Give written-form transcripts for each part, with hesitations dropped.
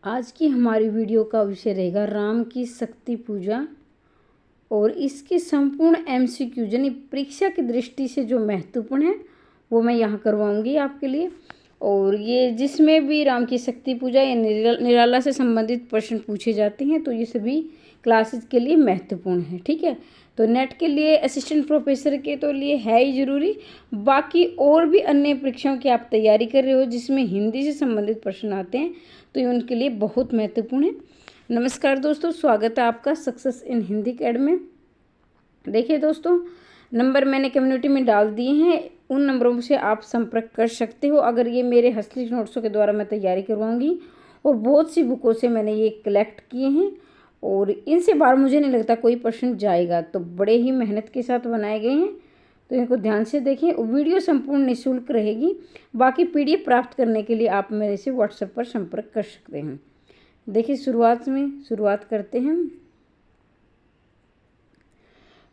आज की हमारी वीडियो का विषय रहेगा राम की शक्ति पूजा और इसके संपूर्ण एमसीक्यू यानी परीक्षा की दृष्टि से जो महत्वपूर्ण है वो मैं यहाँ करवाऊंगी आपके लिए। और ये जिसमें भी राम की शक्ति पूजा या निराला से संबंधित प्रश्न पूछे जाते हैं तो ये सभी क्लासेस के लिए महत्वपूर्ण है। ठीक है, तो नेट के लिए असिस्टेंट प्रोफेसर के तो लिए है ही ज़रूरी, बाकी और भी अन्य परीक्षाओं की आप तैयारी कर रहे हो जिसमें हिंदी से संबंधित प्रश्न आते हैं तो ये उनके लिए बहुत महत्वपूर्ण है। नमस्कार दोस्तों, स्वागत है आपका सक्सेस इन हिंदी अकेडमी में। देखिए दोस्तों, नंबर मैंने कम्युनिटी में डाल दिए हैं, उन नंबरों से आप संपर्क कर सकते हो। अगर ये मेरे हस्तलिखित नोट्सों के द्वारा मैं तैयारी करवाऊंगी और बहुत सी बुकों से मैंने ये कलेक्ट किए हैं और इनसे बाहर मुझे नहीं लगता कोई प्रश्न जाएगा, तो बड़े ही मेहनत के साथ बनाए गए हैं, तो इनको ध्यान से देखें। वीडियो संपूर्ण निःशुल्क रहेगी, बाकी पीडीएफ प्राप्त करने के लिए आप मेरे से व्हाट्सएप पर संपर्क कर सकते हैं। देखिए शुरुआत करते हैं।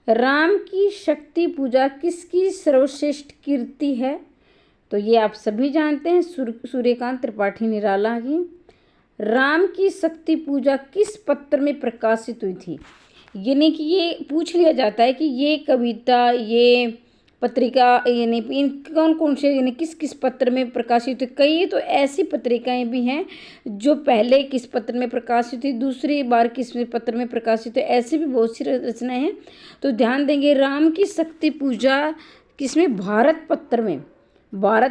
राम की शक्ति पूजा किसकी सर्वश्रेष्ठ कीर्ति है? तो ये आप सभी जानते हैं, सूर्यकांत त्रिपाठी निराला की। राम की शक्ति पूजा किस पत्र में प्रकाशित हुई थी? यानी कि ये पूछ लिया जाता है कि ये कविता, ये पत्रिका यानी इन कौन कौन से यानी किस किस पत्र में प्रकाशित हुई। कई तो ऐसी पत्रिकाएं भी हैं जो पहले किस पत्र में प्रकाशित हुई, दूसरी बार किस पत्र में प्रकाशित हुई, ऐसी भी बहुत सी रचनाएं हैं। तो ध्यान देंगे, राम की शक्ति पूजा किसमें? भारत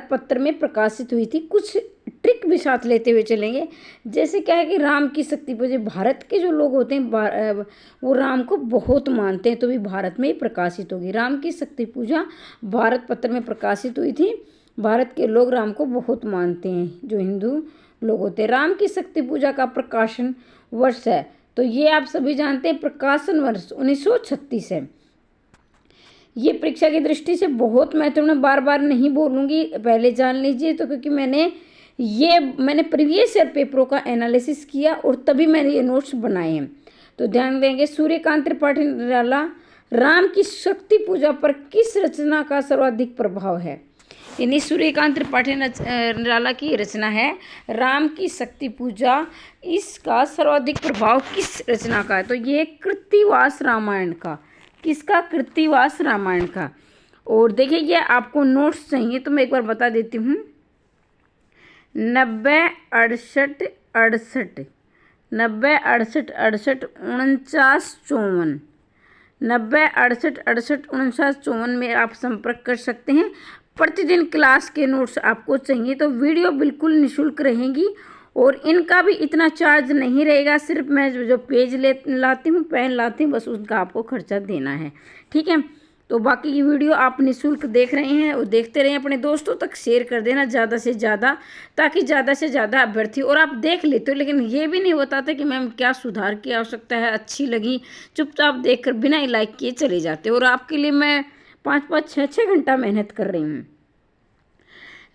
पत्र में प्रकाशित हुई थी। कुछ ट्रिक भी साथ लेते हुए चलेंगे, जैसे क्या है कि राम की शक्ति पूजा, भारत के जो लोग होते हैं वो राम को बहुत मानते हैं, तो भी भारत में ही प्रकाशित होगी। राम की शक्ति पूजा भारत पत्र में प्रकाशित हुई थी। भारत के लोग राम को बहुत मानते हैं, जो हिंदू लोग होते हैं। राम की शक्ति पूजा का प्रकाशन वर्ष है, तो ये आप सभी जानते हैं, प्रकाशन वर्ष 1936 है। ये परीक्षा की दृष्टि से बहुत महत्वपूर्ण, बार बार नहीं बोलूँगी, पहले जान लीजिए। तो क्योंकि मैंने प्रीवियस ईयर पेपरों का एनालिसिस किया और तभी मैंने ये नोट्स बनाए हैं। तो ध्यान देंगे, सूर्यकांत त्रिपाठी निराला, राम की शक्ति पूजा पर किस रचना का सर्वाधिक प्रभाव है? यानी सूर्यकांत त्रिपाठी निराला की रचना है राम की शक्ति पूजा, इसका सर्वाधिक प्रभाव किस रचना का है? तो ये कृत्तिवास रामायण का। किसका? कृत्तिवास रामायण का। और देखिए, ये आपको नोट्स चाहिए तो मैं एक बार बता देती हूँ। 90 68 68 90 68 68 49 54 90 68 68 49 54 में आप संपर्क कर सकते हैं। प्रतिदिन क्लास के नोट्स आपको चाहिए तो वीडियो बिल्कुल निःशुल्क रहेंगी और इनका भी इतना चार्ज नहीं रहेगा। सिर्फ मैं जो पेज लाती हूँ, पेन लाती हूँ, बस उसका आपको खर्चा देना है। ठीक है, तो बाकी की वीडियो आप निःशुल्क देख रहे हैं और देखते रहें, अपने दोस्तों तक शेयर कर देना ज़्यादा से ज़्यादा, ताकि ज़्यादा से ज़्यादा अभ्यर्थी, और आप देख लेते हो लेकिन ये भी नहीं बताते कि मैम क्या सुधार की आवश्यकता है, अच्छी लगी, चुपचाप देख कर बिना लाइक किए चले जाते हो। और आपके लिए मैं 5-5 6-6 घंटा मेहनत कर रही हूँ।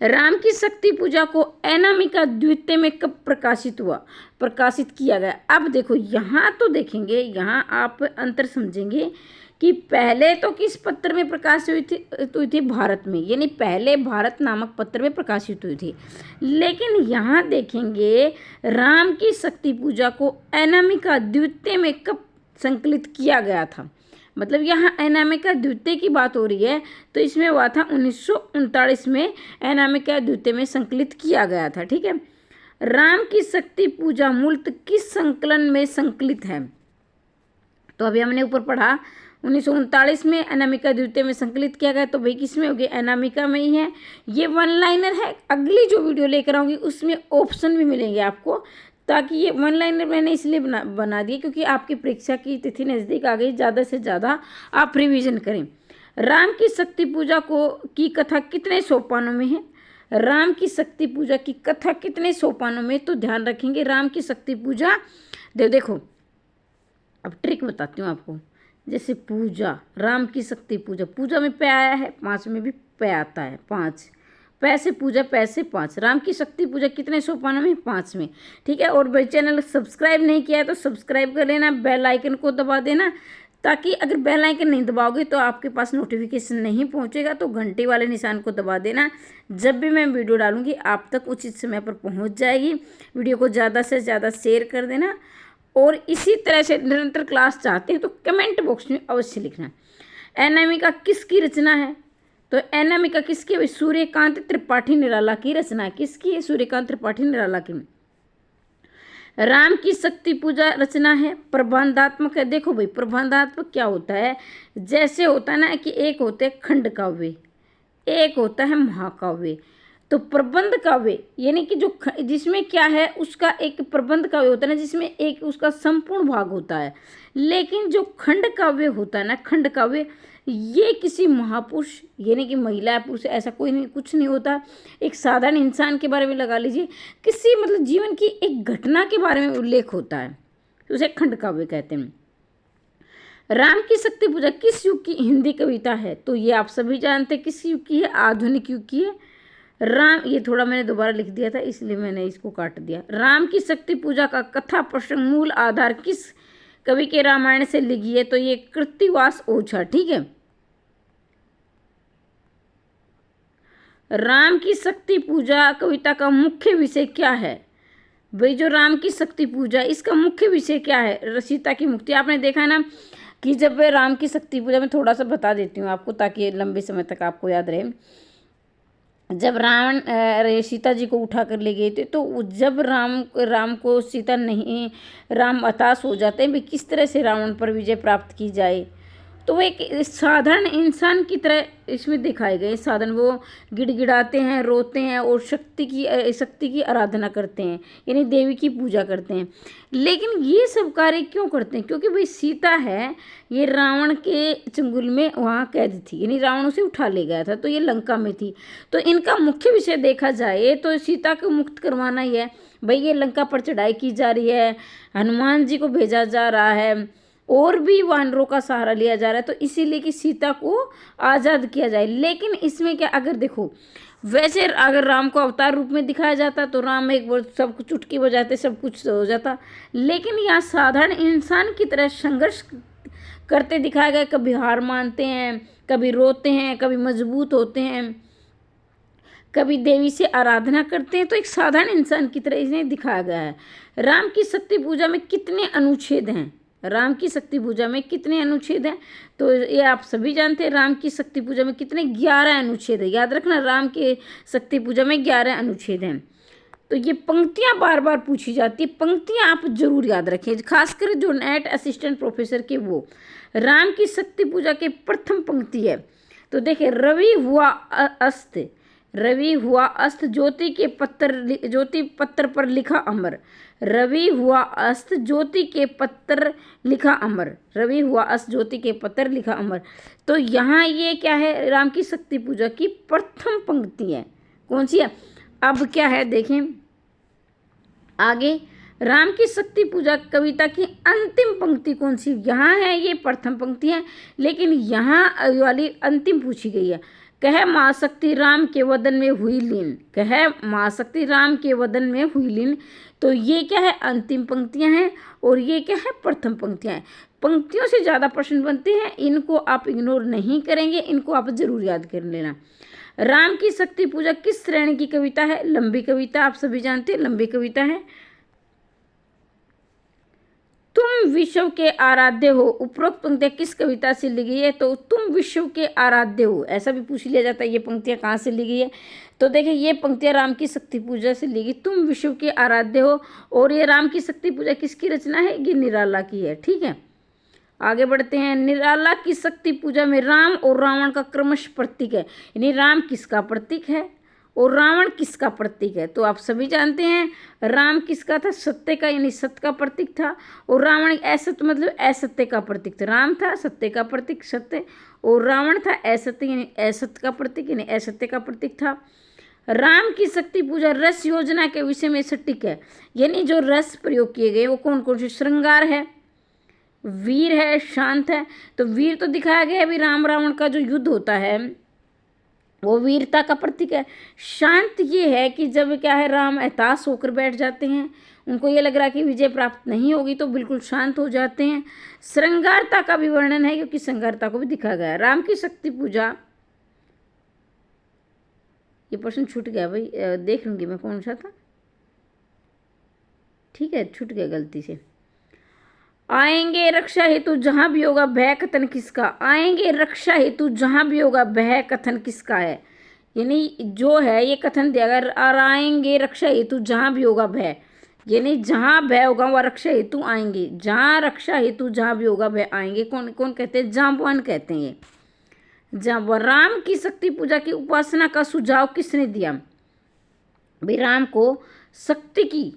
राम की शक्ति पूजा को अनामिका द्वितीय में कब प्रकाशित किया गया? अब देखो, यहाँ तो देखेंगे, यहाँ आप अंतर समझेंगे कि पहले तो किस पत्र में प्रकाशित हुई थी? भारत में, यानी पहले भारत नामक पत्र में प्रकाशित हुई थी। लेकिन यहाँ देखेंगे, राम की शक्ति पूजा को अनामिका द्वितीय में कब संकलित किया गया था? मतलब यहाँ अनामिका द्वितीय की बात हो रही है, तो इसमें हुआ था 1939 में, अनामिका द्वितीय में संकलित किया गया था। ठीक है, राम की शक्ति पूजा मूलतः किस संकलन में संकलित है? तो अभी हमने ऊपर पढ़ा 1939 में अनामिका द्वितीय में संकलित किया गया, तो भाई किस में होगी? अनामिका में ही है। ये वन लाइनर है, अगली जो वीडियो लेकर आऊँगी उसमें ऑप्शन भी मिलेंगे आपको, ताकि ये वन लाइनर मैंने इसलिए बना दिए क्योंकि आपकी परीक्षा की तिथि नज़दीक आ गई, ज़्यादा से ज़्यादा आप रिवीजन करें। राम की शक्ति पूजा की कथा कितने सोपानों में है? राम की शक्ति पूजा की कथा कितने सोपानों में? तो ध्यान रखेंगे, राम की शक्ति पूजा, देखो अब ट्रिक बताती हूँ आपको। जैसे पूजा, राम की शक्ति पूजा में पे आया है, 5 में भी पे आता है, 5 पैसे पूजा, पैसे 5। राम की शक्ति पूजा कितने सोपानों में? 5 में। ठीक है, और भाई चैनल सब्सक्राइब नहीं किया है तो सब्सक्राइब कर लेना, बेल आइकन को दबा देना, ताकि अगर बेल आइकन नहीं दबाओगे तो आपके पास नोटिफिकेशन नहीं पहुंचेगा। तो घंटी वाले निशान को दबा देना, जब भी मैं वीडियो डालूंगी आप तक उचित समय पर पहुंच जाएगी। वीडियो को ज़्यादा से ज़्यादा शेयर कर देना, और इसी तरह से निरंतर क्लास चाहते हैं तो कमेंट बॉक्स में अवश्य लिखना। अनामिका किसकी रचना है? तो अनामिका किसकी है? सूर्यकांत त्रिपाठी निराला की रचना है। किसकी है? सूर्यकांत त्रिपाठी निराला की। राम की शक्ति पूजा रचना है, प्रबंधात्मक है। देखो भाई, प्रबंधात्मक क्या होता है? जैसे होता है ना कि एक होते हैं खंड काव्य, एक होता है महाकाव्य। तो प्रबंध काव्य यानी कि जो जिसमें क्या है, उसका एक प्रबंध काव्य होता है ना, जिसमें एक उसका संपूर्ण भाग होता है। लेकिन जो खंड काव्य होता है ना, खंड काव्य, ये किसी महापुरुष यानी कि महिला पुरुष ऐसा कोई नहीं, कुछ नहीं होता। एक साधारण इंसान के बारे में लगा लीजिए, किसी मतलब जीवन की एक घटना के बारे में उल्लेख होता है, तो उसे खंड काव्य कहते हैं। राम की शक्ति पूजा किस युग की हिंदी कविता है? तो ये आप सभी जानते हैं किस युग की है? आधुनिक युग की है। राम, ये थोड़ा मैंने दोबारा लिख दिया था इसलिए मैंने इसको काट दिया। राम की शक्ति पूजा का कथा प्रसंग मूल आधार किस कवि के रामायण से लिखी है? तो ये कृत्तिवास ओझा। ठीक है। राम की शक्ति पूजा कविता का मुख्य विषय क्या है? भाई जो राम की शक्ति पूजा, इसका मुख्य विषय क्या है? सीता की मुक्ति। आपने देखा ना कि जब राम की शक्ति पूजा, में थोड़ा सा बता देती हूँ आपको ताकि लंबे समय तक आपको याद रहे। जब रावण सीता जी को उठा कर ले गए थे, तो जब राम को सीता नहीं, राम हताश हो जाते हैं भी किस तरह से रावण पर विजय प्राप्त की जाए, तो वो एक साधारण इंसान की तरह इसमें दिखाए गए। साधारण वो गिड़गिड़ाते हैं, रोते हैं और शक्ति की आराधना करते हैं, यानी देवी की पूजा करते हैं। लेकिन ये सब कार्य क्यों करते हैं? क्योंकि भाई सीता है, ये रावण के चंगुल में वहाँ कैद थी, यानी रावण उसे उठा ले गया था, तो ये लंका में थी। तो इनका मुख्य विषय देखा जाए तो सीता को मुक्त करवाना ही है। भाई ये लंका पर चढ़ाई की जा रही है, हनुमान जी को भेजा जा रहा है, और भी वानरों का सहारा लिया जा रहा है, तो इसीलिए कि सीता को आज़ाद किया जाए। लेकिन इसमें क्या, अगर देखो वैसे अगर राम को अवतार रूप में दिखाया जाता तो राम एक बार सब कुछ चुटकी बजाते सब कुछ हो जाता। लेकिन यहाँ साधारण इंसान की तरह संघर्ष करते दिखाया गया। कभी हार मानते हैं, कभी रोते हैं, कभी मजबूत होते हैं, कभी देवी से आराधना करते हैं। तो एक साधारण इंसान की तरह इन्हें दिखाया गया है। राम की शक्ति पूजा में कितने अनुच्छेद हैं? राम की शक्ति पूजा में कितने अनुच्छेद हैं? तो ये आप सभी जानते हैं। राम की शक्ति पूजा में कितने? 11 अनुच्छेद है। याद रखना, राम के शक्ति पूजा में 11 अनुच्छेद हैं। तो ये पंक्तियां बार बार पूछी जाती है, पंक्तियां आप जरूर याद रखें, खासकर जो नेट असिस्टेंट प्रोफेसर के वो। राम की शक्ति पूजा के प्रथम पंक्ति है, तो देखिए, रवि हुआ अस्त, रवि हुआ अस्त, ज्योति पत्थर पर लिखा अमर। रवि हुआ अस्त, ज्योति के पत्थर लिखा अमर। रवि हुआ अस्त, ज्योति के पत्थर लिखा अमर। तो यहाँ ये क्या है? राम की शक्ति पूजा की प्रथम पंक्ति है। कौन सी है? अब क्या है देखें आगे। राम की शक्ति पूजा कविता की अंतिम पंक्ति कौन सी? यहाँ है, ये प्रथम पंक्ति है, लेकिन यहाँ वाली अंतिम पूछी गई है। कह माँ शक्ति राम के वदन में हुई लीन। कह माँ शक्ति राम के वदन में हुई लीन। तो ये क्या है? अंतिम पंक्तियां हैं, और ये क्या है? प्रथम पंक्तियां हैं। पंक्तियों से ज़्यादा प्रश्न बनते हैं, इनको आप इग्नोर नहीं करेंगे, इनको आप जरूर याद कर लेना। राम की शक्ति पूजा किस श्रेणी की कविता है? लंबी कविता, आप सभी जानते हैं लंबी कविता है। तुम विश्व के आराध्य हो, उपरोक्त पंक्तियां किस कविता से ली गई है? तो तुम विश्व के आराध्य हो, ऐसा भी पूछ लिया जाता है। ये पंक्तियां कहाँ से ली गई है? तो देखिए, ये पंक्तियां राम की शक्ति पूजा से ली गई। तुम विश्व के आराध्य हो, और ये राम की शक्ति पूजा किसकी रचना है? ये निराला की है। ठीक है, आगे बढ़ते हैं। निराला की शक्ति पूजा में राम और रावण का क्रमश प्रतीक है, यानी राम किसका प्रतीक है और रावण किसका प्रतीक है? तो आप सभी जानते हैं, राम किसका था? सत्य का, यानी सत्य का प्रतीक था, और रावण असत्य मतलब असत्य का प्रतीक था। राम था सत्य का प्रतीक सत्य, और रावण था असत्य यानी असत्य का प्रतीक, यानी असत्य का प्रतीक था। राम की शक्ति पूजा रस योजना के विषय में सटीक है, यानी जो रस प्रयोग किए गए वो कौन कौन से? श्रृंगार है, वीर है, शांत है। तो वीर तो दिखाया गया अभी राम रावण का जो युद्ध होता है, वो वीरता का प्रतीक है। शांत ये है कि जब क्या है राम हताश होकर बैठ जाते हैं, उनको ये लग रहा है कि विजय प्राप्त नहीं होगी, तो बिल्कुल शांत हो जाते हैं। श्रृंगारता का भी वर्णन है, क्योंकि श्रृंगारता को भी दिखा गया है। राम की शक्ति पूजा, ये प्रश्न छूट गया भाई, देख लूंगी मैं कौन सा था। ठीक है, छूट गया गलती से। आएंगे रक्षा हेतु जहां भी होगा भय कथन किसका। आएंगे रक्षा हेतु जहां भी होगा भय कथन किसका है, यानी जो है ये कथन दिया गया, और आएंगे रक्षा हेतु जहां भी होगा भय, यानी जहां भय होगा वह रक्षा हेतु आएंगे। जहां रक्षा हेतु जहां भी होगा भय आएंगे, कौन कौन कहते हैं, जांबवान कहते हैं ये। जब राम की शक्ति पूजा की उपासना का सुझाव किसने दिया। भाई राम को शक्ति की,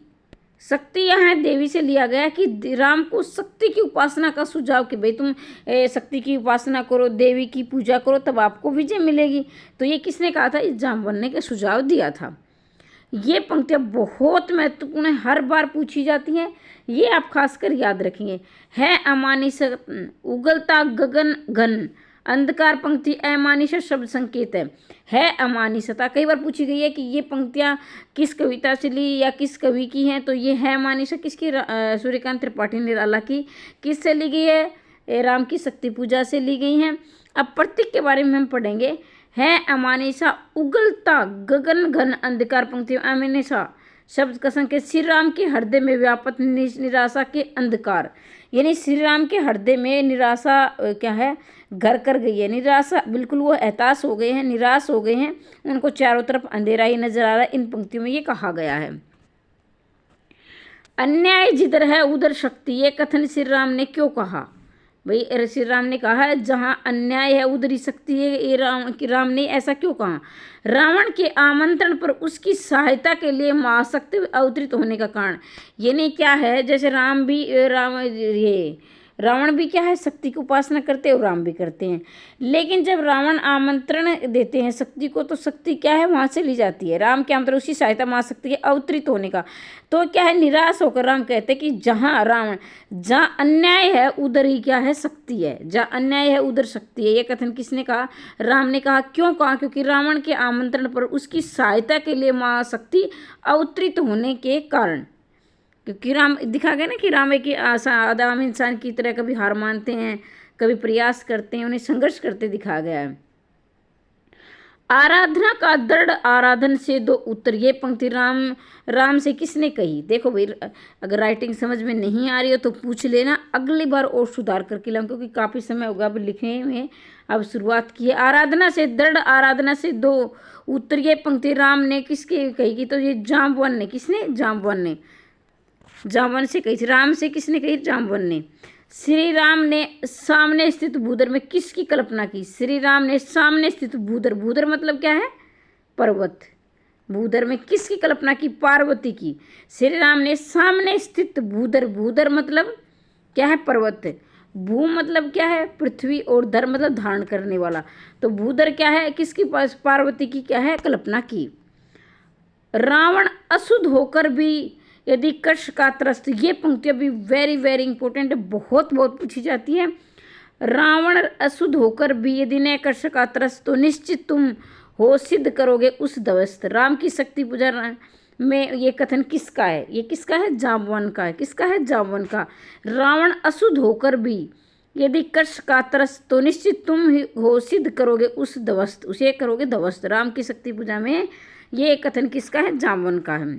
शक्ति यहाँ देवी से लिया गया कि राम को शक्ति की उपासना का सुझाव कि भाई तुम शक्ति की उपासना करो, देवी की पूजा करो, तब आपको विजय मिलेगी। तो ये किसने कहा था, इस जाम्बवन ने का सुझाव दिया था। ये पंक्तियाँ बहुत महत्वपूर्ण है, हर बार पूछी जाती हैं, ये आप खासकर याद रखेंगे। है अमानिश उगलता गगन घन, अंधकार पंक्ति अमानिश शब्द संकेत है अमानिशता। कई बार पूछी गई है कि ये पंक्तियाँ किस कविता से ली या किस कवि की हैं, तो ये है अमानिशा किसकी, सूर्यकांत त्रिपाठी निराला की। किस से ली गई है, राम की शक्ति पूजा से ली गई हैं। अब प्रतीक के बारे में हम पढ़ेंगे। है अमानिशा उगलता गगन घन अंधकार पंक्ति अमानिशा शब्द का संकेत श्री राम के हृदय में व्यापक निराशा के अंधकार, यानी श्री राम के हृदय में निराशा क्या है, घर कर गई है। निराशा, बिल्कुल वो हताश हो गए हैं, निराश हो गए हैं, उनको चारों तरफ अंधेरा ही नजर आ रहा है। इन पंक्तियों में ये कहा गया है। अन्याय जिधर है उधर शक्ति, ये कथन श्री राम ने क्यों कहा। भाई श्री राम ने कहा है जहाँ अन्याय है उधर ही शक्ति है, ये राम ने ऐसा क्यों कहा। रावण के आमंत्रण पर उसकी सहायता के लिए महाशक्ति अवतरित होने का कारण, यानी क्या है, जैसे रावण भी क्या है, शक्ति की उपासना करते हैं और राम भी करते हैं। लेकिन जब रावण आमंत्रण देते हैं शक्ति को, तो शक्ति क्या है, वहाँ से ली जाती है। राम के आमंत्रण उसकी सहायता महाशक्ति के अवतरित होने का, तो क्या है, निराश होकर राम कहते हैं कि जहाँ अन्याय है उधर ही क्या है, शक्ति है। जहाँ अन्याय है उधर शक्ति है। ये कथन किसने कहा, राम ने कहा। क्यों कहा, क्योंकि रावण के आमंत्रण पर उसकी सहायता के लिए महाशक्ति अवतरित होने के कारण। क्योंकि राम दिखा गया ना कि राम एक आदम इंसान की तरह कभी हार मानते हैं, कभी प्रयास करते हैं, उन्हें संघर्ष करते दिखा गया है। आराधना का दृढ़ आराधन से दो उत्तर, ये पंक्ति राम से किसने कही। देखो भाई, अगर राइटिंग समझ में नहीं आ रही हो तो पूछ लेना, अगली बार और सुधार करके लाऊं, क्योंकि काफ़ी समय होगा अब लिखने में। अब शुरुआत की है। आराधना से दृढ़ आराधना से दो उत्तर, ये पंक्ति राम ने किसके कही की, तो ये जाम्बवन ने। किसने, जाम्बवन ने, जाम्बवन से कही थी। राम से किसने कही, जाम्बवन ने। श्री राम ने सामने स्थित भूधर में किसकी कल्पना की। श्री राम ने सामने स्थित भूधर, भूधर मतलब क्या है, पर्वत। भूधर में किसकी कल्पना की, पार्वती की। श्री राम ने सामने स्थित भूधर, भूधर मतलब क्या है, पर्वत। भू मतलब क्या है, पृथ्वी, और धर मतलब धारण करने वाला। तो भूधर क्या है, किसकी पास, पार्वती की क्या है, कल्पना की। रावण अशुद्ध होकर भी यदि कर्ष का त्रस्त, ये पंक्तियाँ भी वेरी वेरी इंपॉर्टेंट है, बहुत पूछी जाती है। रावण अशुद्ध होकर भी यदि न कर्ष का त्रस्त, तो निश्चित तुम हो सिद्ध करोगे उस ध्वस्त। राम की शक्ति पूजा में ये कथन किसका है, ये किसका है, जाम्बवन का है। किसका है, जाम्बवन का। रावण अशुद्ध होकर भी यदि कर्ष का त्रस्त, तो निश्चित तुम हो सिद्ध करोगे उस ध्वस्त, उसे करोगे ध्वस्त। राम की शक्ति पूजा में ये कथन किसका है, जाम्बवन का है।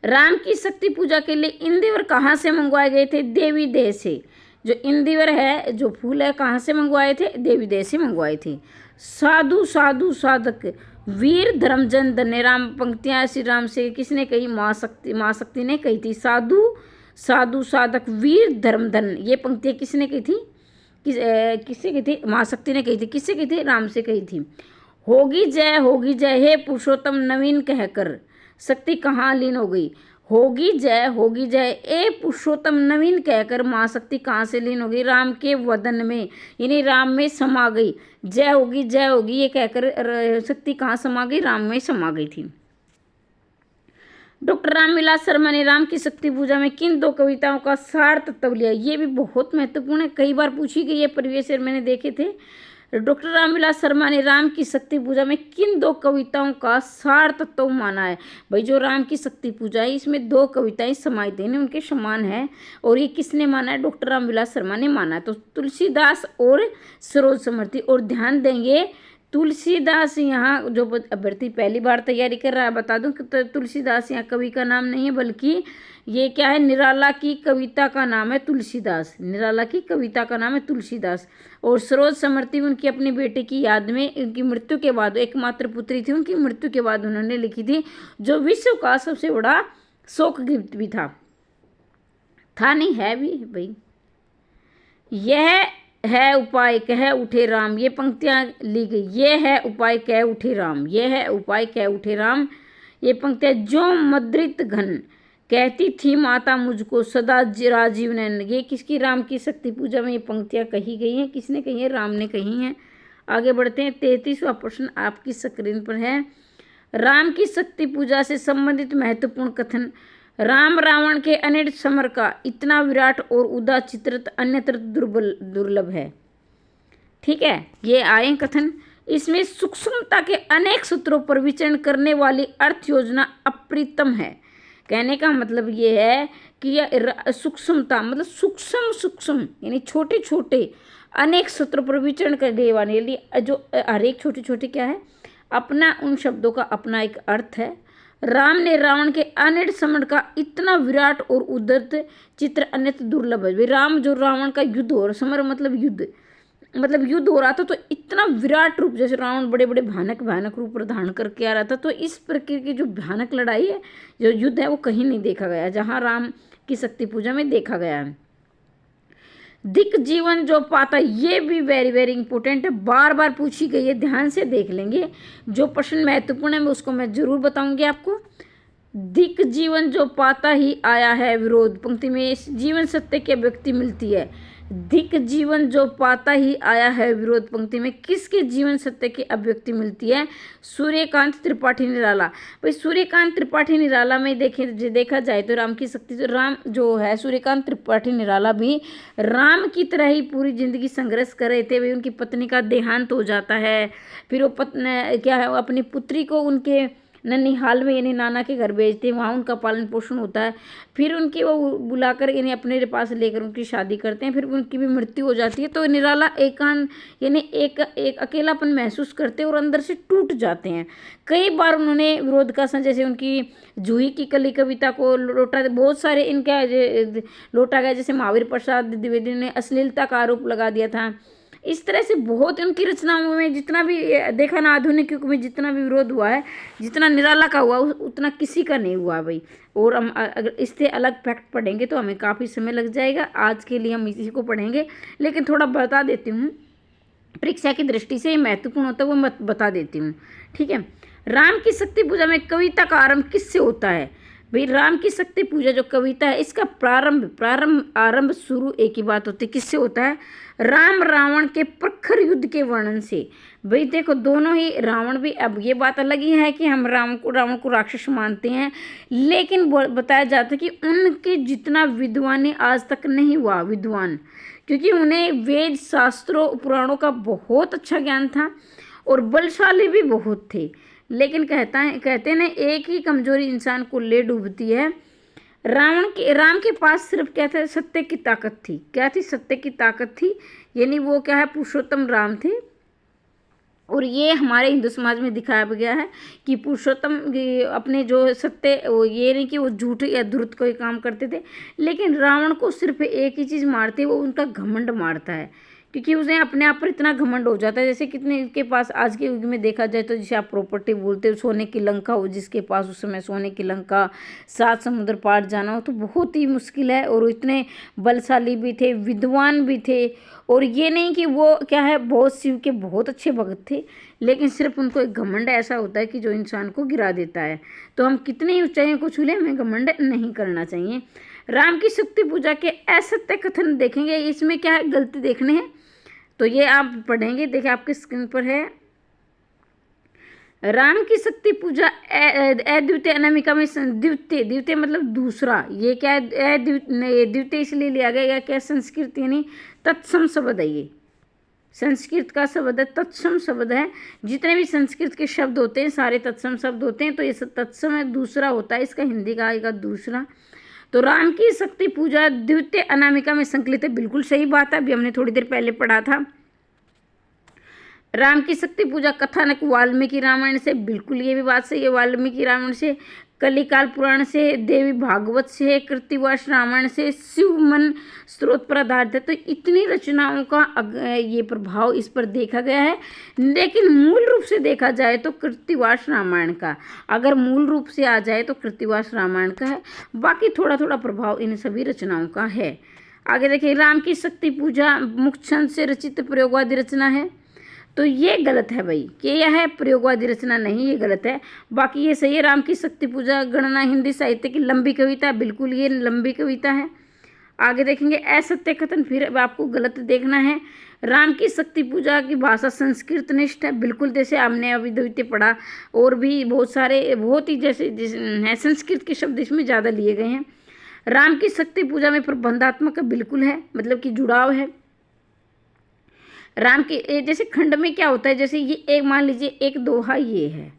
राम की शक्ति पूजा के लिए इंदिवर कहाँ से मंगवाए गए थे, देवी देह से। जो इंदिवर है, जो फूल है, कहाँ से मंगवाए थे, देवी देह से मंगवाए थे। साधु साधु साधक वीर धर्मजन धन्य, राम पंक्तियाँ श्री राम से किसने कही, माँ शक्ति ने कही थी। साधु साधु साधक वीर धर्मधन, ये पंक्तियाँ किसने कही थी, किससे कही थी, माँ शक्ति ने कही थी। किससे कही थी, राम से कही थी। होगी जय हे पुरुषोत्तम नवीन कहकर शक्ति कहाँ लीन हो गई। होगी जय ए पुरुषोत्तम नवीन कहकर माँ शक्ति कहाँ से लीन हो गई, राम के वदन में, यानी राम में समा गई। जय होगी ये कहकर शक्ति कहाँ समा गई, राम में समा गई थी। डॉक्टर रामविलास शर्मा ने राम की शक्ति पूजा में किन दो कविताओं का सार तत्व लिया, ये भी बहुत महत्वपूर्ण है, कई बार पूछी गई है, प्रीवियस ईयर मैंने देखे थे। डॉक्टर रामविलास शर्मा ने राम की शक्ति पूजा में किन 2 कविताओं का सार तत्व माना है? भाई जो राम की शक्ति पूजा है इसमें 2 कविताएं समाहित हैं, उनके समान है, और ये किसने माना है? डॉक्टर रामविलास शर्मा ने माना है। तो तुलसीदास और सरोज समर्थी। और ध्यान देंगे तुलसीदास यहाँ जो अभ्यर्थी पहली बार तैयारी कर रहा है, बता दूं कि तुलसीदास यहाँ कवि का नाम नहीं है, बल्कि ये क्या है, निराला की कविता का नाम है तुलसीदास। निराला की कविता का नाम है तुलसीदास। और सरोज समर्थी उनकी अपने बेटे की याद में, उनकी मृत्यु के बाद, एकमात्र पुत्री थी, उनकी मृत्यु के बाद उन्होंने लिखी थी, जो विश्व का सबसे बड़ा शोक गीत भी था नहीं, है भी भाई। यह है उपाय कह उठे राम, ये पंक्तियां ली गई। ये है उपाय कह उठे राम, ये है उपाय कह उठे राम, ये पंक्तियां जो मद्रित घन कहती थी माता मुझको सदा राजीव नैन, ये किसकी? राम की शक्ति पूजा में ये पंक्तियां कही गई हैं। किसने कही है? राम ने कही हैं। आगे बढ़ते हैं। 33वां प्रश्न आपकी स्क्रीन पर है। राम की शक्ति पूजा से संबंधित महत्वपूर्ण कथन। राम रावण के अनिट समर का इतना विराट और उदा चित्रित अन्यत्र दुर्लभ है। ठीक है, ये आए कथन। इसमें सूक्ष्मता के अनेक सूत्रों पर विचरण करने वाली अर्थ योजना अप्रितम है। कहने का मतलब ये है कि यह सूक्ष्मता मतलब सूक्ष्म यानी छोटे छोटे अनेक सूत्रों पर विचरण करने वाले, जो हर एक छोटे छोटे क्या है, अपना, उन शब्दों का अपना एक अर्थ है। राम ने रावण के अनिट समर का इतना विराट और उद्धत चित्र अन्यत्र दुर्लभ है। राम जो रावण का युद्ध हो रहा, समर मतलब युद्ध, मतलब युद्ध हो रहा था, तो इतना विराट रूप, जैसे रावण बड़े बड़े भयानक रूप धारण करके आ रहा था, तो इस प्रकार की जो भयानक लड़ाई है, जो युद्ध है, वो कहीं नहीं देखा गया जहाँ राम की शक्ति पूजा में देखा गया है। दिक जीवन जो पाता, ये भी वेरी वेरी इंपॉर्टेंट है, बार बार पूछी गई है, ध्यान से देख लेंगे। जो प्रश्न महत्वपूर्ण है मैं उसको मैं जरूर बताऊंगी आपको। दिक जीवन जो पाता ही आया है विरोध, पंक्ति में इस जीवन सत्य की अभिव्यक्ति मिलती है। दिक जीवन जो पाता ही आया है विरोध, पंक्ति में किसके जीवन सत्य की अभिव्यक्ति मिलती है? सूर्यकांत त्रिपाठी निराला। भाई सूर्यकांत त्रिपाठी निराला में देखा जाए तो राम की शक्ति, जो राम जो है, सूर्यकांत त्रिपाठी निराला भी राम की तरह ही पूरी जिंदगी संघर्ष कर रहे थे। वे उनकी पत्नी का देहांत हो जाता है, फिर वो क्या है, अपनी पुत्री को उनके ननिहाल में यानी नाना के घर भेजते हैं, वहाँ उनका पालन पोषण होता है, फिर उनकी वो बुलाकर यानी अपने पास लेकर उनकी शादी करते हैं, फिर उनकी भी मृत्यु हो जाती है। तो निराला एकांत यानी एक अकेलापन महसूस करते हैं और अंदर से टूट जाते हैं। कई बार उन्होंने विरोध का, जैसे उनकी जूही की कली कविता को लौटा, बहुत सारे इनका लौटा गया, जैसे महावीर प्रसाद द्विवेदी ने अश्लीलता का आरोप लगा दिया था। इस तरह से बहुत उनकी रचनाओं में जितना भी देखा ना, आधुनिक युग में जितना भी विरोध हुआ है, जितना निराला का हुआ उतना किसी का नहीं हुआ भाई। और हम अगर इससे अलग फैक्ट पढ़ेंगे तो हमें काफ़ी समय लग जाएगा। आज के लिए हम इसी को पढ़ेंगे, लेकिन थोड़ा बता देती हूँ, परीक्षा की दृष्टि से महत्वपूर्ण होता है वो मैं बता देती हूँ। ठीक है, राम की शक्ति पूजा में कविता का आरंभ किससे होता है? भाई राम की शक्ति पूजा जो कविता है, इसका आरंभ शुरू एक ही बात होती है, किससे होता है? राम रावण के प्रखर युद्ध के वर्णन से। भाई देखो, दोनों ही, रावण भी, अब ये बात अलग ही है कि हम रावण को राक्षस मानते हैं, लेकिन बताया जाता है कि उनके जितना विद्वान आज तक नहीं हुआ विद्वान, क्योंकि उन्हें वेद शास्त्रों पुराणों का बहुत अच्छा ज्ञान था और बलशाली भी बहुत थे। लेकिन कहते हैं ना, एक ही कमजोरी इंसान को ले डूबती है। राम के पास सिर्फ क्या था? सत्य की ताकत थी। क्या थी? सत्य की ताकत थी, यानी वो क्या है, पुरुषोत्तम राम थे। और ये हमारे हिंदू समाज में दिखाया गया है कि पुरुषोत्तम अपने जो सत्य, ये नहीं कि वो झूठ या धूर्त कोई काम करते थे, लेकिन रावण को सिर्फ एक ही चीज़ मारती है, वो उनका घमंड मारता है, क्योंकि उसे अपने आप पर इतना घमंड हो जाता है। जैसे कितने के पास आज के युग में देखा जाए तो जिसे आप प्रॉपर्टी बोलते हो, सोने की लंका हो, जिसके पास उस समय सोने की लंका, 7 समुद्र पार जाना हो, तो बहुत ही मुश्किल है। और इतने बलशाली भी थे, विद्वान भी थे, और ये नहीं कि वो क्या है, बहुत शिव के बहुत अच्छे भक्त थे, लेकिन सिर्फ उनको एक घमंड ऐसा होता है कि जो इंसान को गिरा देता है। तो हम कितनी ऊंचाइयों को छू लें, हमें घमंड नहीं करना चाहिए। राम की शक्ति पूजा के असत्य कथन देखेंगे, इसमें क्या है, गलती देखने हैं, तो ये आप पढ़ेंगे। देखिए आपकी स्क्रीन पर है, राम की शक्ति पूजा अद्वितीय अनामिका में द्वितीय मतलब दूसरा, ये क्या है, द्वितीय इसलिए लिया गया, क्या संस्कृत यानी तत्सम शब्द है ये, संस्कृत का शब्द है, तत्सम शब्द है। जितने भी संस्कृत के शब्द होते हैं सारे तत्सम शब्द होते हैं, तो ये सब तत्सम है, दूसरा होता है इसका हिंदी का आएगा दूसरा। तो राम की शक्ति पूजा द्वितीय अनामिका में संकलित है, बिल्कुल सही बात है, अभी हमने थोड़ी देर पहले पढ़ा था। राम की शक्ति पूजा कथानक वाल्मीकि रामायण से, बिल्कुल ये भी बात सही है, वाल्मीकि रामायण से, कलिकाल पुराण से, देवी भागवत से, कृतिवास रामायण से, शिव मन स्रोत पर आधारित है। तो इतनी रचनाओं का ये प्रभाव इस पर देखा गया है, लेकिन मूल रूप से देखा जाए तो कृतिवास रामायण का, अगर मूल रूप से आ जाए तो कृतिवास रामायण का है, बाकी थोड़ा थोड़ा प्रभाव इन सभी रचनाओं का है। आगे देखिए, राम की शक्ति पूजा मुख्य छंद से रचित प्रयोगवादी रचना है, तो ये गलत है भाई कि यह है प्रयोगवादी रचना नहीं, ये गलत है। बाकी ये सही है, राम की शक्ति पूजा गणना हिंदी साहित्य की लंबी कविता, बिल्कुल ये लंबी कविता है। आगे देखेंगे, असत्य कथन, फिर अब आपको गलत देखना है। राम की शक्ति पूजा की भाषा संस्कृत निष्ठ है, बिल्कुल जैसे हमने अभी द्वितीय पढ़ा, और भी बहुत सारे बहुत ही जैसे है संस्कृत के शब्द इसमें ज़्यादा लिए गए हैं। राम की शक्ति पूजा में प्रबंधात्मक बिल्कुल है, मतलब कि जुड़ाव है। राम की जैसे खंड में क्या होता है, जैसे ये एक मान लीजिए एक दोहा ये है,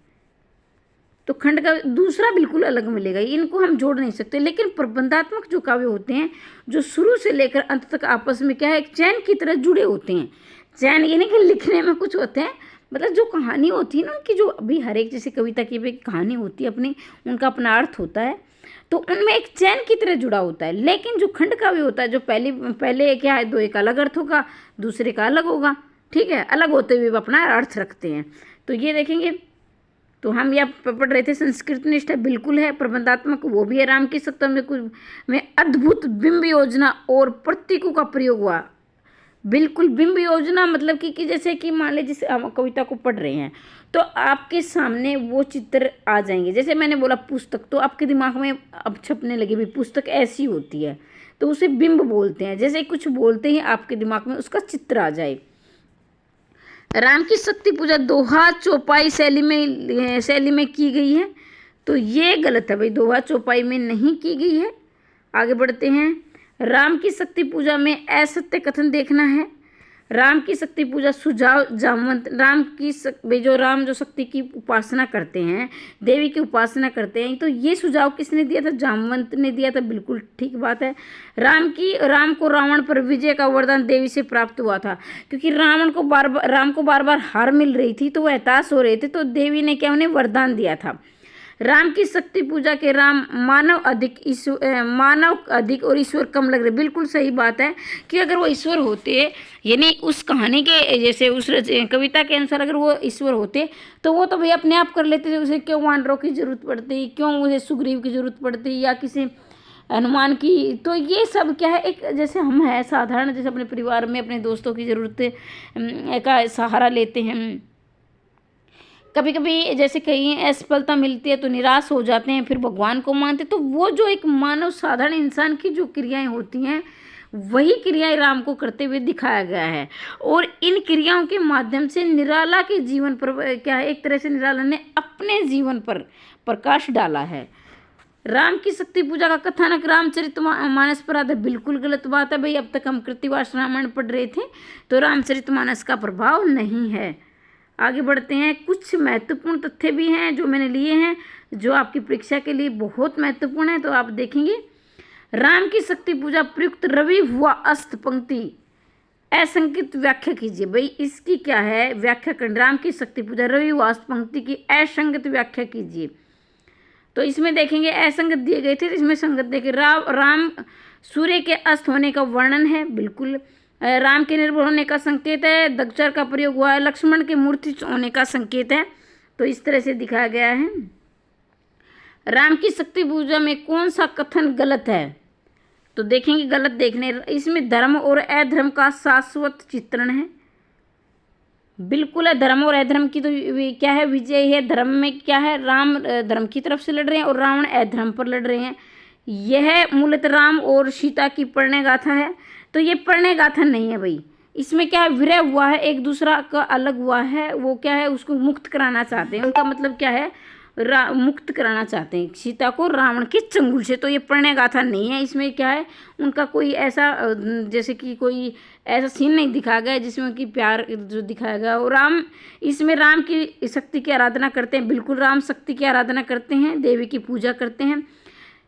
तो खंड का दूसरा बिल्कुल अलग मिलेगा, इनको हम जोड़ नहीं सकते। लेकिन प्रबंधात्मक जो काव्य होते हैं, जो शुरू से लेकर अंत तक आपस में क्या है, एक चैन की तरह जुड़े होते हैं। चैन ये नहीं कि लिखने में कुछ होते हैं, मतलब जो कहानी होती है ना उनकी, जो अभी हर एक जैसे कविता की भी कहानी होती है अपनी, उनका अपना अर्थ होता है, तो उनमें एक चैन की तरह जुड़ा होता है। लेकिन जो खंड काव्य होता है, जो पहले क्या है, दो एक अलग अर्थ होगा, दूसरे का अलग होगा, ठीक है, अलग होते हुए अपना अर्थ रखते हैं। तो ये देखेंगे, तो हम यह पढ़ रहे थे संस्कृत निष्ठ है, बिल्कुल है। प्रबंधात्मक वो भी है, राम की शक्ति में कुछ में अद्भुत बिंब योजना और प्रतीकों का प्रयोग हुआ, बिल्कुल बिंब योजना, मतलब कि जैसे कि मान लीजिए जिस हम कविता को पढ़ रहे हैं तो आपके सामने वो चित्र आ जाएंगे। जैसे मैंने बोला पुस्तक, तो आपके दिमाग में अब छपने लगी भी पुस्तक ऐसी होती है, तो उसे बिंब बोलते हैं। जैसे कुछ बोलते ही आपके दिमाग में उसका चित्र आ जाए। राम की शक्ति पूजा दोहा चौपाई शैली में की गई है, तो ये गलत है भाई, दोहा चौपाई में नहीं की गई है। आगे बढ़ते हैं, राम की शक्ति पूजा में असत्य कथन देखना है। राम की शक्ति पूजा सुझाव जामवंत, राम जो शक्ति की उपासना करते हैं, देवी की उपासना करते हैं, तो ये सुझाव किसने दिया था, जामवंत ने दिया था, बिल्कुल ठीक बात है। राम को रावण पर विजय का वरदान देवी से प्राप्त हुआ था, क्योंकि राम को बार बार हार मिल रही थी, तो वो हताश हो रहे थे, तो देवी ने क्या उन्हें वरदान दिया था। राम की शक्ति पूजा के राम मानव अधिक और ईश्वर कम लग रहे, बिल्कुल सही बात है कि अगर वो ईश्वर होते, यानी उस कहानी के जैसे उस कविता के अनुसार अगर वो ईश्वर होते तो वो तो भाई अपने आप कर लेते थे, उसे क्यों वानरों की जरूरत पड़ती, क्यों उसे सुग्रीव की जरूरत पड़ती या किसी हनुमान की। तो ये सब क्या है, एक जैसे हम हैं साधारण, जैसे अपने परिवार में अपने दोस्तों की ज़रूरत का सहारा लेते हैं, कभी कभी जैसे कहीं असफलता मिलती है तो निराश हो जाते हैं, फिर भगवान को मानते, तो वो जो एक मानव साधारण इंसान की जो क्रियाएं होती हैं, वही क्रियाएं राम को करते हुए दिखाया गया है। और इन क्रियाओं के माध्यम से निराला के जीवन पर क्या है, एक तरह से निराला ने अपने जीवन पर प्रकाश डाला है। राम की शक्ति पूजा का कथानक रामचरितमानस पर आधारित, बिल्कुल गलत बात है भाई। अब तक हम कृतिवास रामायण पढ़ रहे थे, तो रामचरितमानस का प्रभाव नहीं है। आगे बढ़ते हैं, कुछ महत्वपूर्ण तथ्य भी हैं जो मैंने लिए हैं, जो आपकी परीक्षा के लिए बहुत महत्वपूर्ण है, तो आप देखेंगे। राम की शक्ति पूजा प्रयुक्त रवि हुआ अस्त पंक्ति असंकित व्याख्या कीजिए। भाई इसकी क्या है व्याख्या करनी, राम की शक्ति पूजा रवि हुआ अस्त पंक्ति की असंगत व्याख्या कीजिए। तो इसमें देखेंगे असंगत दिए गए थे, इसमें संगत देखे, राम सूर्य के अस्त होने का वर्णन है, बिल्कुल राम के निर्बल होने का संकेत है, दक्षर का प्रयोग हुआ है, लक्ष्मण के मूर्ति होने का संकेत है, तो इस तरह से दिखाया गया है। राम की शक्ति पूजा में कौन सा कथन गलत है, तो देखेंगे गलत देखने, इसमें धर्म और अधर्म का शाश्वत चित्रण है, बिल्कुल है। धर्म और अधर्म की तो क्या है, विजय है। धर्म में क्या है, राम धर्म की तरफ से लड़ रहे हैं और रावण अधर्म पर लड़ रहे हैं। यह मूलतः राम और सीता की प्रणय गाथा है, तो ये प्रणय गाथा नहीं है भाई, इसमें क्या है विरह हुआ है, एक दूसरा का अलग हुआ है, वो क्या है उसको मुक्त कराना चाहते हैं, उनका मतलब क्या है मुक्त कराना चाहते हैं सीता को रावण के चंगुल से। तो ये प्रणय गाथा नहीं है, इसमें क्या है उनका कोई ऐसा जैसे कि कोई ऐसा सीन नहीं दिखाया गया जिसमें उनकी प्यार जो दिखाया गया। और राम इसमें राम की शक्ति की आराधना करते हैं, बिल्कुल राम शक्ति की आराधना करते हैं, देवी की पूजा करते हैं।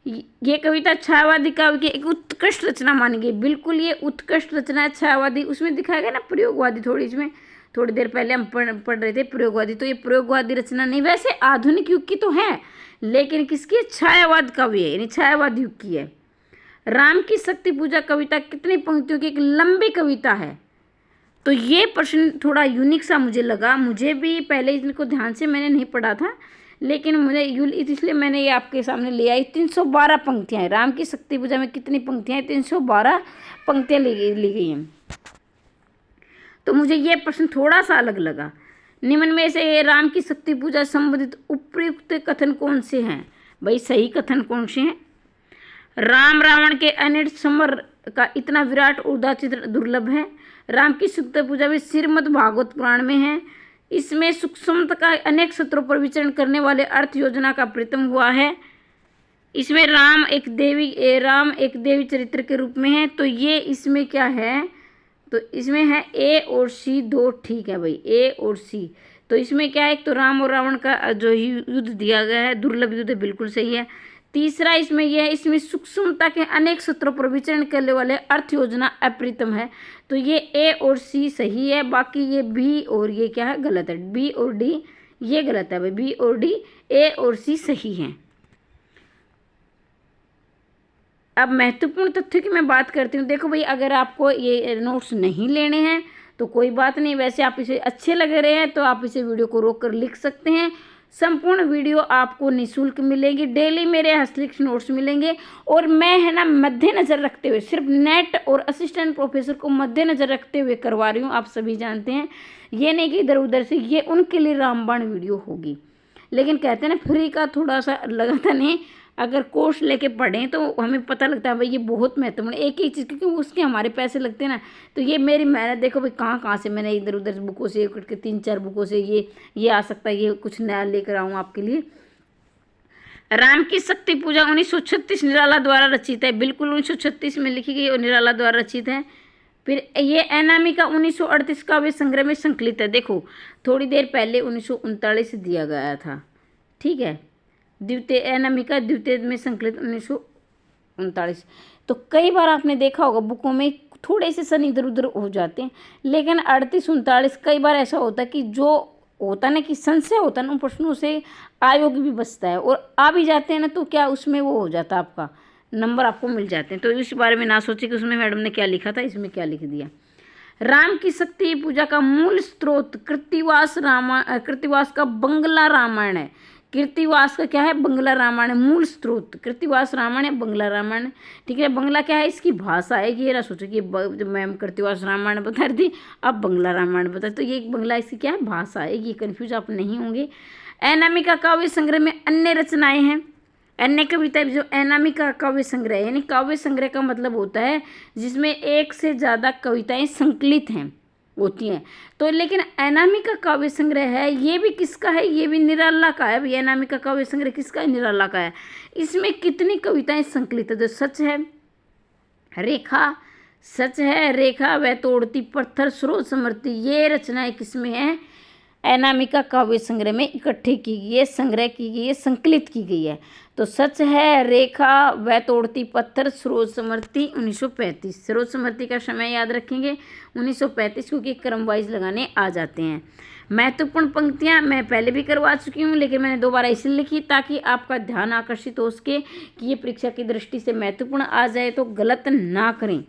ये कविता छायावादी काव्य की एक उत्कृष्ट रचना मानी गई, बिल्कुल ये उत्कृष्ट रचना है छायावादी। उसमें दिखाया गया ना प्रयोगवादी, इसमें थोड़ी देर पहले हम पढ़ रहे थे प्रयोगवादी, तो ये प्रयोगवादी रचना नहीं, वैसे आधुनिक युग की तो है लेकिन किसकी, छायावाद काव्य है, यानी छायावाद युग की है। राम की शक्ति पूजा कविता कितनी पंक्तियों की एक लंबी कविता है। तो ये प्रश्न थोड़ा यूनिक सा मुझे लगा, मुझे भी पहले इनको ध्यान से मैंने नहीं पढ़ा था लेकिन मुझे इसलिए मैंने ये आपके सामने ले आई। 312 पंक्तियाँ हैं राम की शक्ति पूजा में, कितनी पंक्तियाँ हैं, 312 पंक्तियाँ ली गई हैं। तो मुझे ये प्रश्न थोड़ा सा अलग लगा। निम्न में से राम की शक्ति पूजा संबंधित उपयुक्त कथन कौन से हैं? भाई सही कथन कौन से हैं? राम रावण के अनिष्ट समर का इतना विराट उदाचित्र दुर्लभ है। राम की शक्ति पूजा भी श्रीमद् भागवत पुराण में है। इसमें सूक्ष्मता का अनेक सत्रों पर विचरण करने वाले अर्थ योजना का प्रीतम हुआ है। इसमें राम एक देवी चरित्र के रूप में है। तो ये इसमें क्या है, तो इसमें है ए और सी दो, ठीक है भाई, ए और सी। तो इसमें क्या है, एक तो राम और रावण का जो युद्ध दिया गया है, दुर्लभ युद्ध, बिल्कुल सही है। तीसरा इसमें यह है, इसमें सूक्ष्मता के अनेक सूत्रों पर विचरण करने वाले अर्थ योजना अप्रीतम है। तो ये ए और सी सही है, बाकी ये बी और ये क्या है, गलत है। बी और डी ये गलत है भाई, बी और डी, ए और सी सही हैं। अब महत्वपूर्ण तथ्यों की मैं बात करती हूँ। देखो भाई, अगर आपको ये नोट्स नहीं लेने हैं तो कोई बात नहीं, वैसे आप इसे अच्छे लग रहे हैं तो आप इसे वीडियो को रोक कर लिख सकते हैं। संपूर्ण वीडियो आपको निःशुल्क मिलेगी, डेली मेरे हस्तलिखित नोट्स मिलेंगे। और मैं है ना मद्देनज़र रखते हुए, सिर्फ नेट और असिस्टेंट प्रोफेसर को मद्देनज़र रखते हुए करवा रही हूँ, आप सभी जानते हैं। ये नहीं कि इधर उधर से, ये उनके लिए रामबाण वीडियो होगी। लेकिन कहते हैं ना फ्री का थोड़ा सा लगाता नहीं, अगर कोर्स लेके पढ़ें तो हमें पता लगता है भाई ये बहुत महत्वपूर्ण है एक ही चीज़, क्योंकि उसके हमारे पैसे लगते हैं ना। तो ये मेरी मेहनत देखो भाई, कहाँ से मैंने इधर उधर बुकों से करके 3-4 बुकों से ये आ सकता है, ये कुछ नया लेकर आऊँ आपके लिए। राम की शक्ति पूजा 1936 निराला द्वारा रचित है, बिल्कुल 1936 में लिखी गई और निराला द्वारा रचित है। फिर ये अनामिका 1938 काव्य संग्रह में संकलित है। देखो थोड़ी देर पहले 1939 दिया गया था, ठीक है, द्वितीय अनामिका द्वितीय में संकलित 1939। तो कई बार आपने देखा होगा बुकों में थोड़े से सन इधर उधर हो जाते हैं, लेकिन 38-39 कई बार ऐसा होता है कि जो होता ना कि संशय होता है ना, उन प्रश्नों से आयोग भी बचता है और आ भी जाते हैं ना, तो क्या उसमें वो हो जाता है, आपका नंबर आपको मिल जाते हैं। तो इस बारे में ना सोचिए कि उसमें मैडम ने क्या लिखा था, इसमें क्या लिख दिया। राम की शक्ति पूजा का मूल स्रोत कृत्तिवास का बंगला रामायण है। कृत्तिवास का क्या है, बंगला रामायण है मूल स्रोत। कृत्तिवास रामायण है, बंगला रामायण है, ठीक है। बंगला क्या है, इसकी भाषा है। ये ना सोचो कि जब मैम कृत्तिवास रामायण बता रही थी अब बंगला रामायण बता, तो ये बंगला इसकी क्या है, भाषा है। ये कन्फ्यूज आप नहीं होंगे। अनामिका काव्य संग्रह में अन्य रचनाएं हैं, अन्य कविता जो अनामिका काव्य संग्रह, यानी काव्य संग्रह का मतलब होता है जिसमें एक से ज़्यादा कविताएं संकलित हैं होती हैं। तो लेकिन अनामिका काव्य संग्रह है, ये भी किसका है, ये भी निराला का है। ये अनामिका काव्य संग्रह किसका है, निराला का है। इसमें कितनी कविताएं संकलित है, जो सच है रेखा, सच है रेखा, वह तोड़ती पत्थर, स्रोत समृद्धि, ये रचनाएं किसमें है, अनामिका काव्य संग्रह में इकट्ठी की गई है, संग्रह की गई है, संकलित की गई है। तो सच है रेखा, वह तोड़ती पत्थर, स्रोत समृद्धि 1935। स्रोत समृद्धि का समय याद रखेंगे 1935, क्योंकि क्रम वाइज लगाने आ जाते हैं। महत्वपूर्ण पंक्तियां मैं पहले भी करवा चुकी हूं, लेकिन मैंने दोबारा इसलिए लिखी ताकि आपका ध्यान आकर्षित हो सके कि ये परीक्षा की दृष्टि से महत्वपूर्ण आ जाए, तो गलत ना करें।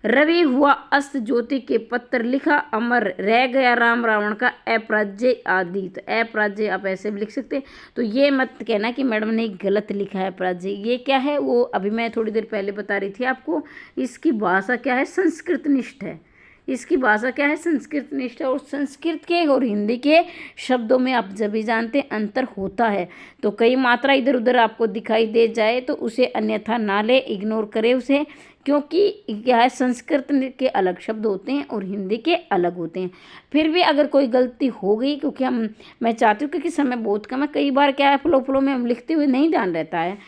रवि हुआ अस्त ज्योति के पत्र, लिखा अमर, रह गया राम रावण का अपराज्य आदि। तो अपराज्य आप ऐसे भी लिख सकते हैं। तो ये मत कहना कि मैडम ने गलत लिखा है अपराज्य, ये क्या है वो अभी मैं थोड़ी देर पहले बता रही थी आपको। इसकी भाषा क्या है, संस्कृत निष्ठ है। इसकी भाषा क्या है, संस्कृत निष्ठ है। और संस्कृत के और हिंदी के शब्दों में आप जब भी जानते हैं अंतर होता है। तो कई मात्रा इधर उधर आपको दिखाई दे जाए तो उसे अन्यथा ना ले, इग्नोर करें उसे, क्योंकि क्या है, संस्कृत के अलग शब्द होते हैं और हिंदी के अलग होते हैं। फिर भी अगर कोई गलती हो गई, क्योंकि मैं चाहती हूँ, क्योंकि समय बहुत कम है, कई बार क्या है फ्लो में हम लिखते हुए नहीं ध्यान रहता है।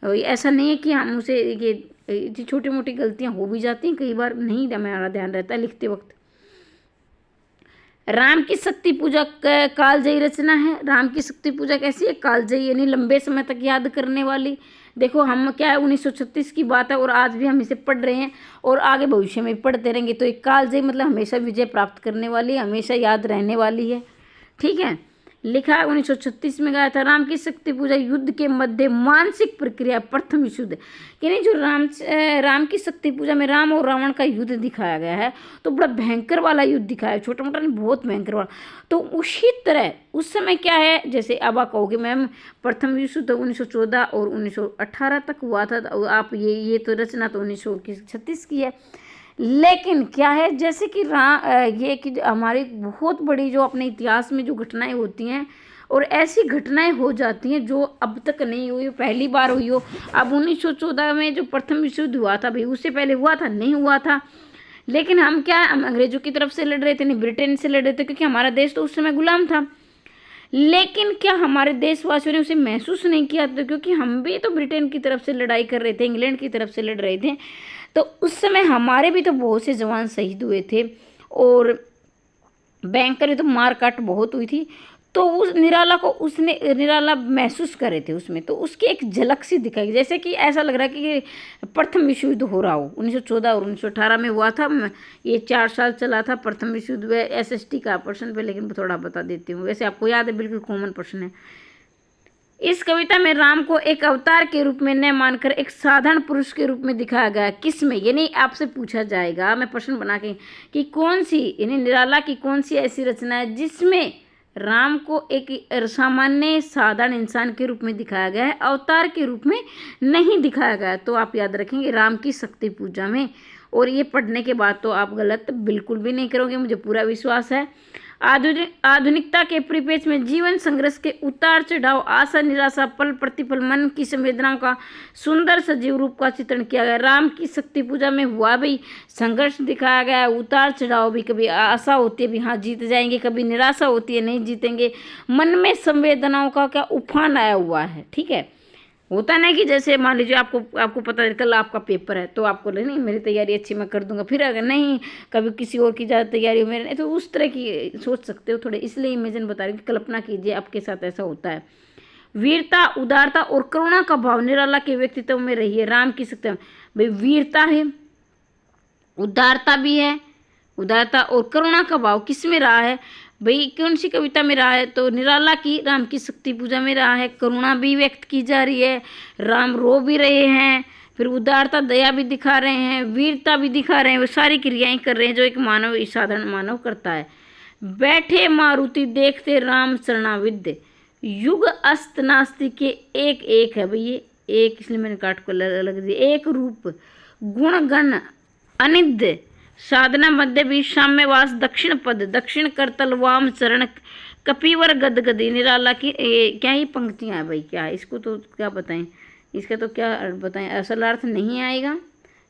ऐसा नहीं है कि हम उसे ये छोटी मोटी गलतियाँ हो भी जाती हैं, कई बार नहीं हमारा ध्यान रहता है लिखते वक्त। राम की शक्ति पूजा कालजयी रचना है। राम की शक्ति पूजा कैसी है, कालजयी, यानी लंबे समय तक याद करने वाली। देखो हम क्या है 1936 की बात है और आज भी हम इसे पढ़ रहे हैं और आगे भविष्य में पढ़ते रहेंगे। तो एक कालजयी मतलब हमेशा विजय प्राप्त करने वाली, हमेशा याद रहने वाली है। ठीक है, लिखा है 1936 में गाया था। राम की शक्ति पूजा युद्ध के मध्य मानसिक प्रक्रिया, प्रथम विश्व युद्ध, यानी जो राम की शक्ति पूजा में राम और रावण का युद्ध दिखाया गया है, तो बड़ा भयंकर वाला युद्ध दिखाया है, छोटा मोटा नहीं, बहुत भयंकर वाला। तो उसी तरह उस समय क्या है, जैसे अब आप कहोगे मैम प्रथम विश्व युद्ध 1914 और 1918 तक हुआ था, तो आप ये तो रचना तो 1936 की है। लेकिन क्या है, जैसे कि ये कि हमारी बहुत बड़ी जो अपने इतिहास में जो घटनाएं होती हैं और ऐसी घटनाएं हो जाती हैं जो अब तक नहीं हुई, पहली बार हुई हो। अब 1914 में जो प्रथम विश्व युद्ध हुआ था भाई, उससे पहले हुआ था, नहीं हुआ था। लेकिन हम अंग्रेजों की तरफ से लड़ रहे थे, नहीं ब्रिटेन से लड़ रहे थे, क्योंकि हमारा देश तो उस समय गुलाम था। लेकिन क्या हमारे देशवासियों ने उसे महसूस नहीं किया था, क्योंकि हम भी तो ब्रिटेन की तरफ से लड़ाई कर रहे थे, इंग्लैंड की तरफ से लड़ रहे थे। तो उस समय हमारे भी तो बहुत से जवान शहीद हुए थे और भयंकर में तो मार काट बहुत हुई थी। तो उस निराला महसूस करे थे उसमें, तो उसकी एक झलक सी दिखाई, जैसे कि ऐसा लग रहा है कि प्रथम विश्व युद्ध हो रहा हो। 1914 और 1918 में हुआ था, ये 4 साल चला था प्रथम विश्व युद्ध। SST का प्रश्न पे, लेकिन थोड़ा बता देती हूँ, वैसे आपको याद है, बिल्कुल कॉमन प्रश्न है। इस कविता में राम को एक अवतार के रूप में न मानकर एक साधारण पुरुष के रूप में दिखाया गया। किस में, यानी आपसे पूछा जाएगा, मैं प्रश्न बना के, कि कौन सी, यानी निराला की कौन सी ऐसी रचना है जिसमें राम को एक सामान्य साधारण इंसान के रूप में दिखाया गया है, अवतार के रूप में नहीं दिखाया गया। तो आप याद रखेंगे राम की शक्ति पूजा में। और ये पढ़ने के बाद तो आप गलत बिल्कुल भी नहीं करोगे, मुझे पूरा विश्वास है। आधुनिकता के परिपेक्ष में जीवन संघर्ष के उतार चढ़ाव, आशा निराशा, पल प्रतिपल मन की संवेदनाओं का सुंदर सजीव रूप का चित्रण किया गया। राम की शक्ति पूजा में हुआ भी संघर्ष दिखाया गया, उतार चढ़ाव भी, कभी आशा होती है भी हाँ जीत जाएंगे, कभी निराशा होती है नहीं जीतेंगे, मन में संवेदनाओं का क्या उफान आया हुआ है। ठीक है, होता नहीं कि जैसे मान लीजिए आपको पता है कल आपका पेपर है, तो आपको नहीं मेरी तैयारी अच्छी मैं कर दूंगा, फिर अगर नहीं कभी किसी और की ज़्यादा तैयारी हो मेरे नहीं, तो उस तरह की सोच सकते हो थोड़े, इसलिए इमेजिन बता रही हूँ, कल्पना कीजिए आपके साथ ऐसा होता है। वीरता, उदारता और करुणा का भाव निराला के व्यक्तित्व में रही है। राम की शक्ति भाई वीरता है, उदारता भी है, उदारता और करुणा का भाव किस में रहा है भाई, कौन सी कविता में रहा है, तो निराला की राम की शक्ति पूजा में रहा है। करुणा भी व्यक्त की जा रही है, राम रो भी रहे हैं, फिर उदारता दया भी दिखा रहे हैं, वीरता भी दिखा रहे हैं, वो सारी क्रियाएं कर रहे हैं जो एक मानव, साधारण मानव करता है। बैठे मारुति देखते राम शरणाविद्य, युग अस्त नास्ति के एक एक है भाई, ये एक इसलिए मैंने काट को अलग दिया, एक रूप गुण गण अनिद्य, साधना मध्य भी साम्यवास दक्षिण पद, दक्षिण करतल वाम चरण, कपिवर गदगदी। निराला की क्या ही पंक्तियां हैं भाई, क्या इसको तो क्या बताएं, इसका तो क्या बताएं, असल अर्थ नहीं आएगा।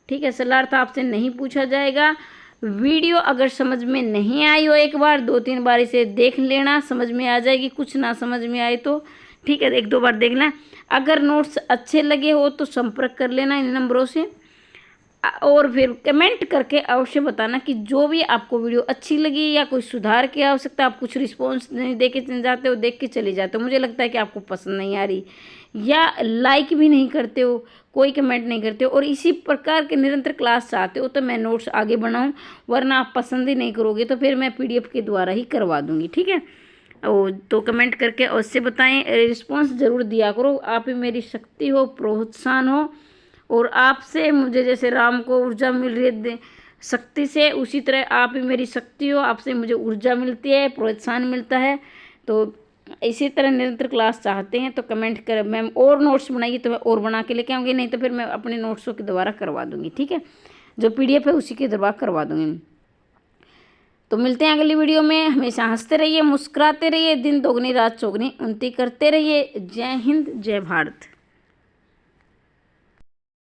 ठीक है, असल अर्थ आपसे नहीं पूछा जाएगा। वीडियो अगर समझ में नहीं आई हो, एक बार 2-3 बार इसे देख लेना, समझ में आ जाएगी। कुछ ना समझ में आए तो ठीक है 1-2 बार देख लें। अगर नोट्स अच्छे लगे हो तो संपर्क कर लेना इन नंबरों से, और फिर कमेंट करके अवश्य बताना कि जो भी आपको वीडियो अच्छी लगी या कोई सुधार की आवश्यकता, आप कुछ रिस्पॉन्स नहीं दे के जाते हो, देख के चले जाते हो, मुझे लगता है कि आपको पसंद नहीं आ रही या लाइक भी नहीं करते हो, कोई कमेंट नहीं करते हो और इसी प्रकार के निरंतर क्लास चाहते हो, तो मैं नोट्स आगे बढ़ाऊँ, वरना आप पसंद ही नहीं करोगे तो फिर मैं PDF के द्वारा ही करवा दूँगी। ठीक है, तो कमेंट करके अवश्य बताएं, रिस्पॉन्स ज़रूर दिया करो। आप ही मेरी शक्ति हो, प्रोत्साहन हो, और आपसे मुझे जैसे राम को ऊर्जा मिल रही है शक्ति से, उसी तरह आप ही मेरी शक्ति हो, आपसे मुझे ऊर्जा मिलती है, प्रोत्साहन मिलता है। तो इसी तरह निरंतर क्लास चाहते हैं तो कमेंट कर, मैम और नोट्स बनाइए तो मैं और बना के लेके आऊँगी, नहीं तो फिर मैं अपने नोट्सों के द्वारा करवा दूँगी। ठीक है, जो PDF है उसी के द्वारा करवा दूँगी। तो मिलते हैं अगली वीडियो में। हमेशा हंसते रहिए, मुस्कुराते रहिए, दिन दोगुनी रात चौगुनी उन्नति करते रहिए। जय हिंद, जय भारत।